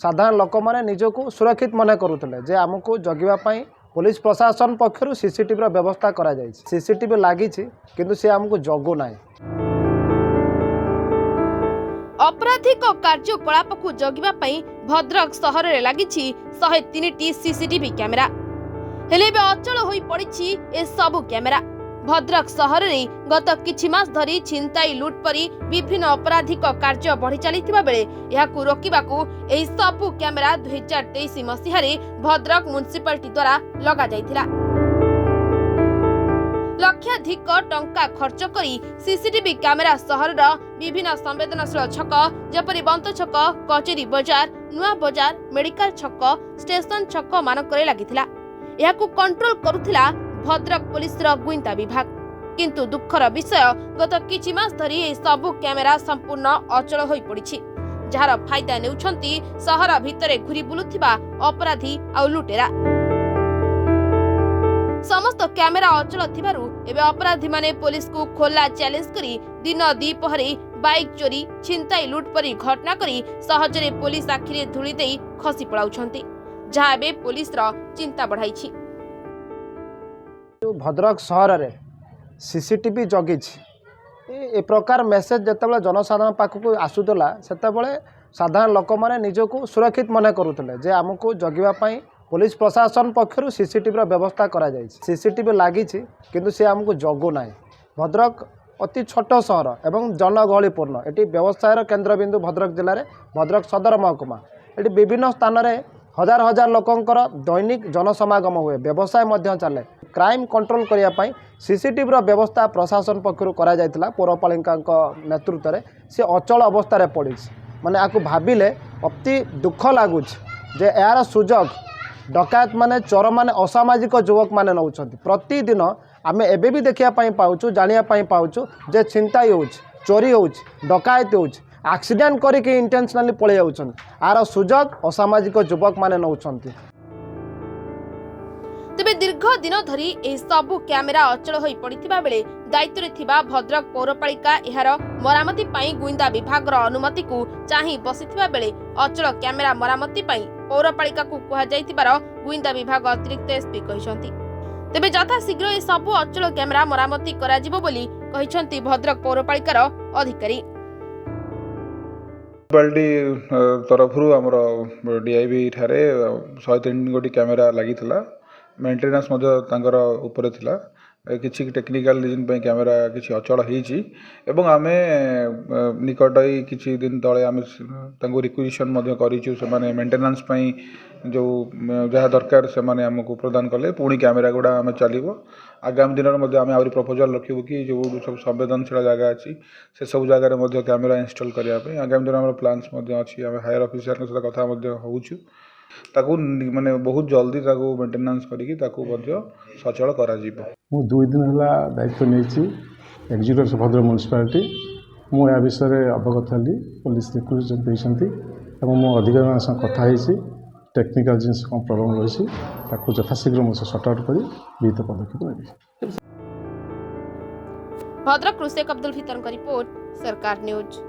साधारण लोक मैंने निजक सुरक्षित मन करुले जे आमको जगिवाई पुलिस प्रशासन पक्षर सीसीटीवी व्यवस्था करा सीसीटीवी लगी किंतु सी आमको जगु ना। अपराधिक कार्यकलाप को जगिबा पई भद्रक सहर रे लागिछि 103टी सीसीटीवी कैमेरा हेले बे अचल होई पड़िछि ए सबु कैमेरा। भद्रक सहर रे गत किछि मास धरी छिनताई लूट परी विभिन्न आपराधिक कार्य बढ़ी चलिथिबा बेले याकू रोकिबाकू एही सबु कैमेरा 2023 मसीह रे भद्रक म्युनिसिपालिटी द्वारा लगा जायथिला। लक्षाधिक टंका खर्च करी सीसीटीवी कैमेरा सहर विभिन्न संवेदनशील छक जपरी बंत छक, कचेरी बजार, नुआ बजार, मेडिकल छक, स्टेशन छक मानकरे लागिथिला। याकू कंट्रोल करुथिला भद्रक पुलिस गुइंदा विभाग। किंतु दुखर विषय गत किछि मास धरी ए सबु कैमेरा संपूर्ण अचल होई पड़िछि, जहार फायदा नेउछंती सहर भितरे घुरी बुलुथिबा अपराधी आ लुटेरा। समस्त कैमेरा अचल थिबारु एबे अपराधी माने पुलिस को खोला चैलेंज करी दिन दीपहरे बाइक चोरी, छिनताई लूट परी घटना करी सहजरे पुलिस आखिरे धुली देई खसी पड़ाउछंती, जहा एबे पुलिस रो चिंता बढ़ाइछि। भद्रक सहर रे सीसीटीवी जगी ए प्रकार मेसेज जतबले जनसाधारण पाखक आसुतला सेतबले साधारण लोक मैंने निजक सुरक्षित मन करुले जे आमको जगिवाई पुलिस प्रशासन पक्षर सीसीटीवी व्यवस्था करा सीसीटीवी लगी किंतु सी आमको जगु ना। भद्रक अति छोट सहर एवं जनगहलीपूर्ण एटी व्यवसायर केन्द्रबिंदु भद्रक जिले में भद्रक सदर महकुमा एटी विभिन्न स्थान में हजार हजार लोकंकर दैनिक जनसमागम हुए, व्यवसाय मध्य चले। क्राइम कंट्रोल करने सीसीटीवी व्यवस्था प्रशासन पक्षर करा जायतिला पौरपालिका नेतृत्व में सी अचल अवस्था पड़ी माने आपको भाविले अति दुख लगुच जे यार सुजोग डकायत माने चोर माने असामाजिक युवक माने नौछंती। प्रतिदिन आमे एबे भी देखिया पाई पाउछु, जानिया पाई पाउछु जे चिंताई होउछ, चोरी होउछ, डकायत होउछ, एक्सीडेंट करिके इंटेंशनली पळे जाउछन। आर सुजोग असामाजिक युवक माने नौछंती। तेबे दीर्घ दिन धरी ए सबु कैमेरा अचल होई पड़िथिबा बेले दायित्व रे थिबा भद्रक पौरपालिका एहार मरामती पाई गुइंदा विभाग रो अनुमति को चाहि बसिथिबा बेले अचल कैमेरा मरामती पाई पौरपालिका को कुहा जायतिबार गुइंदा विभाग अतिरिक्त एसपी कहिसंती। तेबे यथा शीघ्र ए सबु अचल कैमेरा मरामती करा जिवो बोली कहिसंती भद्रक पौरपालिका रो अधिकारी। म्युनिसिपालिटी तरफरु हमर डीआईबी ठारे 103 गोटी कैमेरा लागिथिला। मेंटेनेंस ऊपर थिला किसी टेक्निकल रीजन पे कैमेरा किसी अचल होईची एवं आमे निकट ही किसी दिन तले आमे तांको रिक्वेजिशन मध्ये करिछु से माने मेंटेनेंस पई जो जहाँ दरकार से माने हमको प्रदान कले पुणी कैमेरा गुड़ा आमे चलिबो। आगामी दिन मध्ये आमे आउरी प्रपोजल रखिबो कि जो सब संवेदनशील जगह अछि से सब जगह रे मध्ये कैमेरा इंस्टॉल करिया पे आगामी दिन हमर प्लान्स मध्ये अछि। आमे हायर ऑफिसर के साथ कथा मध्ये होउछु ताकू माने बहुत जल्दी ताकू मेंटेनेंस करिकी ताकू मध्ये सचल करा जिवो। मु 2 दिन हला दायित्व नेछि एग्जीक्यूटिव भद्रक म्युनिसिपालिटी। मु या विषय रे अवगत हली, पुलिस रिक्वेस्ट दैछंती एवं मु अधिकारी संग कथा हेछि टेक्निकल जिंस को प्रॉब्लम रहिछि ताकू यथाशीघ्र मु सॉर्ट आउट करी विहित पदक्षेप नेबी। भद्रक शेख अब्दुल फितर का रिपोर्ट, सरकार न्यूज।